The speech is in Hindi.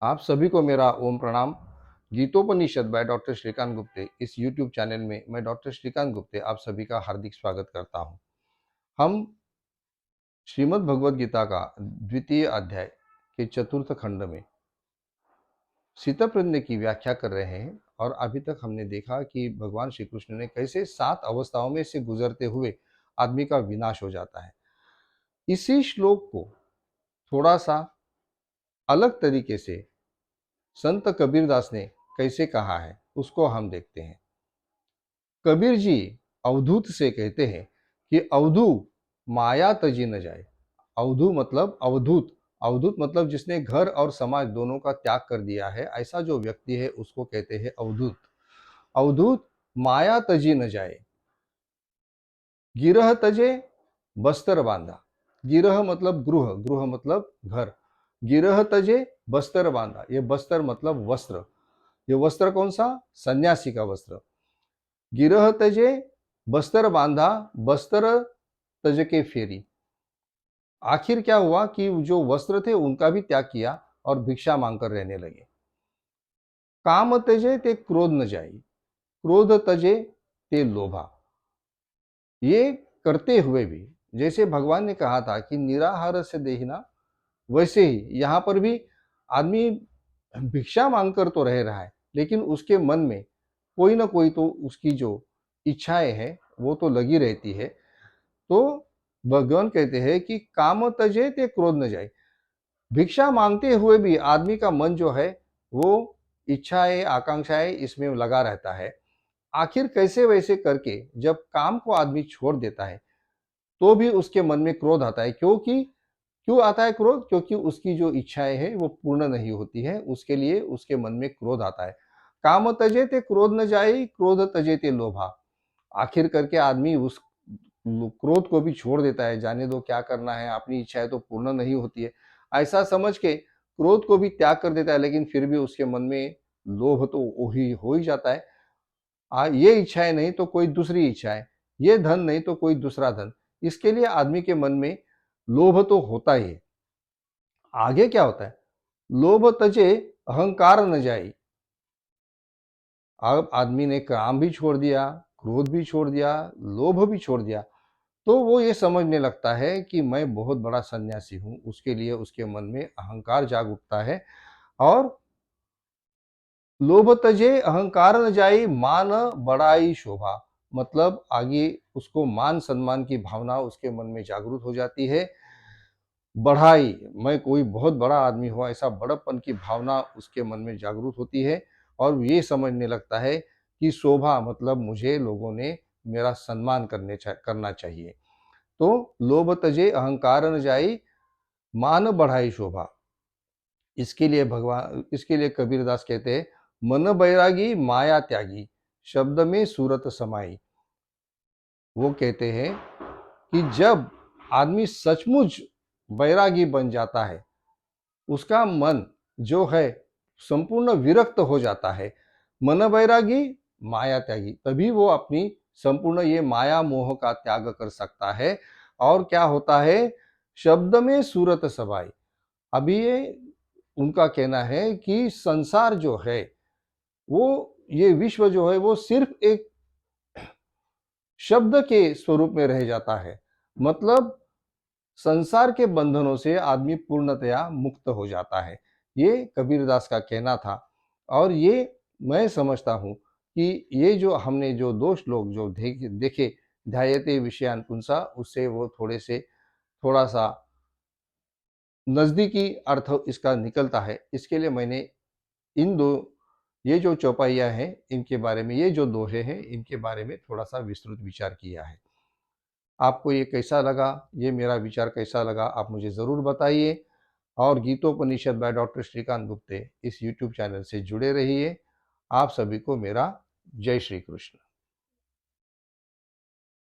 आप सभी को मेरा ओम प्रणाम। गीतोपनिषद बाय डॉक्टर श्रीकांत गुप्ते इस यूट्यूब चैनल में मैं डॉक्टर श्रीकांत गुप्ते आप सभी का हार्दिक स्वागत करता हूं। हम श्रीमद् भगवद गीता का द्वितीय अध्याय के चतुर्थ खंड में सीता प्रज्ञ की व्याख्या कर रहे हैं और अभी तक हमने देखा कि भगवान श्री कृष्ण ने कैसे 7 अवस्थाओं में से गुजरते हुए आदमी का विनाश हो जाता है। इसी श्लोक को थोड़ा सा अलग तरीके से संत कबीरदास ने कैसे कहा है उसको हम देखते हैं। कबीर जी अवधूत से कहते हैं कि अवधू माया तजी न जाए। अवधू मतलब अवधूत, अवधूत मतलब जिसने घर और समाज दोनों का त्याग कर दिया है, ऐसा जो व्यक्ति है उसको कहते हैं अवधूत। अवधूत माया तजी न जाए। गिरह तजे बस्तर बांधा। गिरह मतलब गृह, गृह मतलब घर। गिरह तजे बस्तर बांधा, ये बस्तर मतलब वस्त्र। ये वस्त्र कौन सा? सन्यासी का वस्त्र। गिरह तजे बस्तर बांधा, बस्तर तज के फेरी। आखिर क्या हुआ कि जो वस्त्र थे उनका भी त्याग किया और भिक्षा मांगकर रहने लगे। काम तजे ते क्रोध न जाई, क्रोध तजे ते लोभा। ये करते हुए भी जैसे भगवान ने कहा था कि निराहार से देहिना, वैसे ही यहाँ पर भी आदमी भिक्षा मांगकर तो रह रहा है, लेकिन उसके मन में कोई ना कोई तो उसकी जो इच्छाएं हैं वो तो लगी रहती है। तो भगवान कहते हैं कि काम तजे ते क्रोध न जाए। भिक्षा मांगते हुए भी आदमी का मन जो है वो इच्छाएं आकांक्षाएं इसमें लगा रहता है। आखिर कैसे वैसे करके जब काम को आदमी छोड़ देता है तो भी उसके मन में क्रोध आता है। क्यों आता है क्रोध? क्योंकि उसकी जो इच्छाएं हैं वो पूर्ण नहीं होती है, उसके लिए उसके मन में क्रोध आता है। काम तजे ते क्रोध न जाई, क्रोध तजे ते लोभा। आखिर करके आदमी उस क्रोध को भी छोड़ देता है, जाने दो क्या करना है, अपनी इच्छाएं तो पूर्ण नहीं होती है, ऐसा समझ के क्रोध को भी त्याग कर देता है। लेकिन फिर भी उसके मन में लोभ तो हो ही जाता है। ये इच्छाएं नहीं तो कोई दूसरी इच्छाएं, ये धन नहीं तो कोई दूसरा धन, इसके लिए आदमी के मन में लोभ तो होता ही है। आगे क्या होता है? लोभ तजे अहंकार न जाए। अब आदमी ने काम भी छोड़ दिया, क्रोध भी छोड़ दिया, लोभ भी छोड़ दिया, तो वो ये समझने लगता है कि मैं बहुत बड़ा सन्यासी हूं। उसके लिए उसके मन में अहंकार जाग उठता है। और लोभ तजे अहंकार न जाई, मान बड़ाई शोभा। मतलब आगे उसको मान सम्मान की भावना उसके मन में जागृत हो जाती है। बढ़ाई, मैं कोई बहुत बड़ा आदमी हूँ, ऐसा बड़प्पन की भावना उसके मन में जागृत होती है। और ये समझने लगता है कि शोभा मतलब मुझे लोगों ने मेरा सम्मान करना चाहिए। तो लोभ तजे अहंकार न जाई, मान बढ़ाई शोभा। इसके लिए कबीरदास कहते हैं, मन बैरागी माया त्यागी, शब्द में सूरत समाई। वो कहते हैं कि जब आदमी सचमुच बैरागी बन जाता है, उसका मन जो है संपूर्ण विरक्त हो जाता है। मन बैरागी माया त्यागी, तभी वो अपनी संपूर्ण ये माया मोह का त्याग कर सकता है। और क्या होता है? शब्द में सूरत समाई। अभी ये उनका कहना है कि संसार जो है वो, ये विश्व जो है वो सिर्फ एक शब्द के स्वरूप में रह जाता है। मतलब संसार के बंधनों से आदमी पूर्णतया मुक्त हो जाता है, ये कबीरदास का कहना था। और ये मैं समझता हूँ कि ये जो हमने जो दो श्लोक जो देखे, ध्यायते विषयान पुंसा, उससे वो थोड़ा सा नजदीकी अर्थ इसका निकलता है। इसके लिए मैंने इन दो, ये जो चौपाइयाँ हैं इनके बारे में, ये जो दोहे हैं इनके बारे में थोड़ा सा विस्तृत विचार किया है। आपको ये कैसा लगा, ये मेरा विचार कैसा लगा, आप मुझे ज़रूर बताइए। और गीतोपनिषद बाय डॉक्टर श्रीकांत गुप्ते इस यूट्यूब चैनल से जुड़े रहिए। आप सभी को मेरा जय श्री कृष्ण।